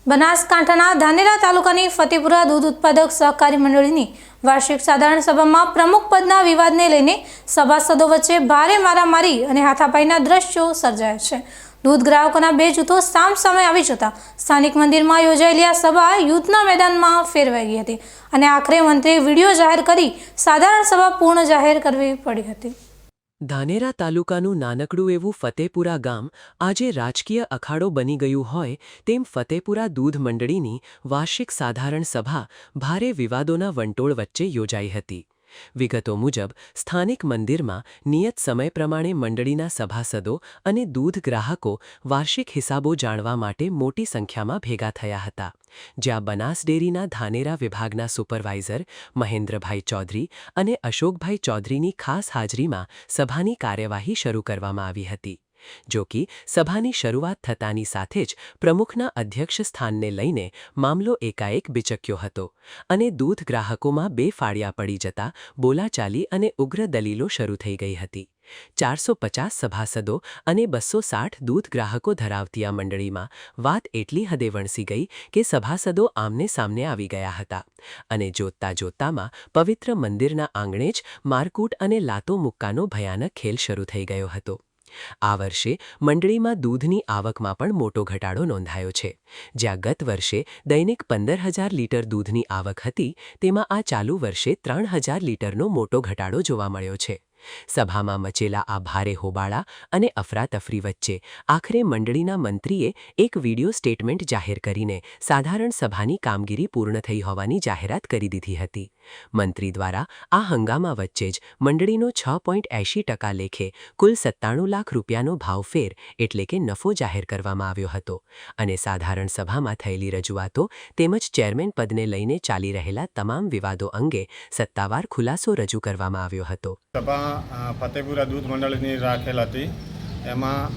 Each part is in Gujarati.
બનાસકાંઠાના ધાનેરા તાલુકાની ફતેપુરા દૂધ ઉત્પાદક સહકારી મંડળીની વાર્ષિક સાધારણ સભામાં પ્રમુખ પદના વિવાદને લઈને સભાસદો વચ્ચે ભારે મારામારી અને હાથાપાઈના દ્રશ્યો સર્જાયા છે। દૂધ ગ્રાહકોના બે જૂથો સામસામે આવી જતા સ્થાનિક મંદિરમાં યોજાયેલી આ સભા યુદ્ધના મેદાનમાં ફેરવાઈ ગઈ હતી અને આખરે મંત્રીએ વિડીયો જાહેર કરી સાધારણ સભા પૂર્ણ જાહેર કરવી પડી હતી। ધાનેરા તાલુકાનું નાનકડું એવું ફતેપુરા ગામ આજે રાજકીય અખાડો બની ગયું હોય તેમ ફતેપુરા દૂધ મંડળીની વાર્ષિક સાધારણ સભા ભારે વિવાદોના વંટોળ વચ્ચે યોજાઈ હતી। વિગતો મુજબ સ્થાનિક મંદિરમાં નિયત સમય પ્રમાણે મંડળીના સભાસદો અને દૂધ ગ્રાહકો વાર્ષિક હિસાબો જાણવા માટે મોટી સંખ્યામાં ભેગા થયા હતા, જ્યાં બનાસ ડેરીના ધાનેરા વિભાગના સુપરવાઇઝર મહેન્દ્રભાઈ ચૌધરી અને અશોકભાઈ ચૌધરીની ખાસ હાજરીમાં સભાની કાર્યવાહી શરૂ કરવામાં આવી હતી। જો કે સભાની શરૂઆત થતાની સાથે જ પ્રમુખના અધ્યક્ષ સ્થાનને લઈને મામલો એકાએક બિચક્યો હતો અને દૂધ ગ્રાહકોમાં બે ફાળિયા પડી જતા બોલાચાલી અને ઉગ્ર દલીલો શરૂ થઈ ગઈ હતી। 450 સભાસદો અને 260 દૂધ ગ્રાહકો ધરાવતી આ મંડળીમાં વાત એટલી હદે વણસી ગઈ કે સભાસદો આમને સામને આવી ગયા હતા અને જોતતા જોતતામાં પવિત્ર મંદિરના આંગણે જ મારકૂટ અને લાતો મુક્કાનો ભયાનક ખેલ શરૂ થઈ ગયો હતો। આ વર્ષે મંડળીમાં દૂધની આવકમાં પણ મોટો ઘટાડો નોંધાયો છે, જ્યાં ગત વર્ષે દૈનિક 15,000 લીટર દૂધની આવક હતી તેમાં આ ચાલુ વર્ષે 3,000 લીટરનો મોટો ઘટાડો જોવા મળ્યો છે। સભામાં મચેલા આ ભારે હોબાળા અને અફરાતફરી વચ્ચે આખરે મંડળીના મંત્રીએ એક વિડિયો સ્ટેટમેન્ટ જાહેર કરીને સાધારણ સભાની કામગીરી પૂર્ણ થઈ હોવાની જાહેરાત કરી દીધી હતી। મંત્રી દ્વારા આ હંગામા વચ્ચે જ મંડળીનો 6.80% લેખે કુલ 97 લાખ રૂપિયાનો ભાવફેર એટલે કે નફો જાહેર કરવામાં આવ્યો હતો અને સાધારણ સભામાં થયેલી રજૂઆતો તેમજ ચેરમેન પદને લઈને ચાલી રહેલા તમામ વિવાદો અંગે સત્તાવાર ખુલાસો રજૂ કરવામાં આવ્યો હતો। ફતેપુરા દૂધ મંડળીની રાખેલ હતી, એમાં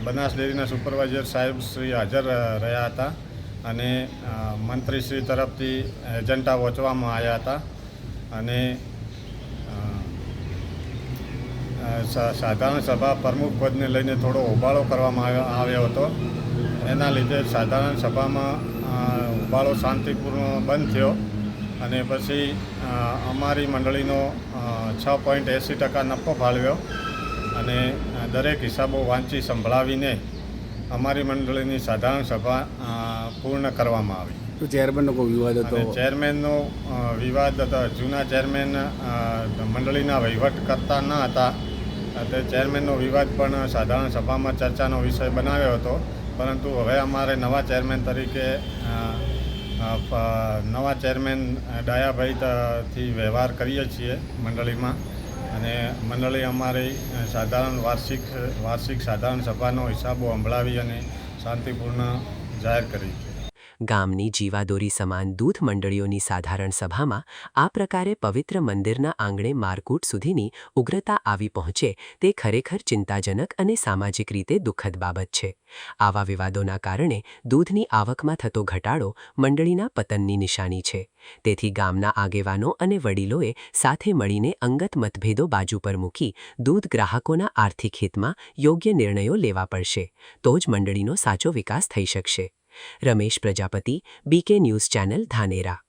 બનાસ ડેરીના સુપરવાઇઝર સાહેબ શ્રી હાજર રહ્યા હતા અને મંત્રીશ્રી તરફથી એજન્ડા વોંચવામાં આવ્યા હતા અને સાધારણ સભા પ્રમુખ પદને લઈને થોડો હોબાળો કરવામાં આવ્યો હતો। એના લીધે સાધારણ સભામાં હોબાળો શાંતિપૂર્ણ બંધ થયો અને પછી અમારી મંડળીનો 6.80% નફો ફાળવ્યો અને દરેક હિસાબો વાંચી સંભળાવીને અમારી મંડળીની સાધારણ સભા પૂર્ણ કરવામાં આવી। તો ચેરમેનનો કોઈ વિવાદ હતો? ચેરમેનનો વિવાદ હતો। જૂના ચેરમેન મંડળીના વહીવટ કરતા ન હતા, તે ચેરમેનનો વિવાદ પણ સાધારણ સભામાં ચર્ચાનો વિષય બનાવ્યો હતો, પરંતુ હવે અમારે નવા ચેરમેન તરીકે નવા ચેરમેન ડાયાભાઈથી વ્યવહાર કરીએ છીએ મંડળીમાં અને મંડળી અમારી વાર્ષિક સાધારણ સભાનો હિસાબો સંભળાવી અને શાંતિપૂર્ણ જાહેર કરી છે। ગામની જીવાદોરી સમાન દૂધ મંડળીઓની સાધારણ સભામાં આ પ્રકારે પવિત્ર મંદિરના આંગણે મારકૂટ સુધીની ઉગ્રતા આવી પહોંચે તે ખરેખર ચિંતાજનક અને સામાજિક રીતે દુઃખદ બાબત છે। આવા વિવાદોના કારણે દૂધની આવકમાં થતો ઘટાડો મંડળીના પતનની નિશાની છે। તેથી ગામના આગેવાનો અને વડીલોએ સાથે મળીને અંગત મતભેદો બાજુ પર મૂકી દૂધ ગ્રાહકોના આર્થિક હિતમાં યોગ્ય નિર્ણયો લેવા પડશે, તો જ મંડળીનો સાચો વિકાસ થઈ શકશે। Ramesh Prajapati, BK news channel, Dhanera.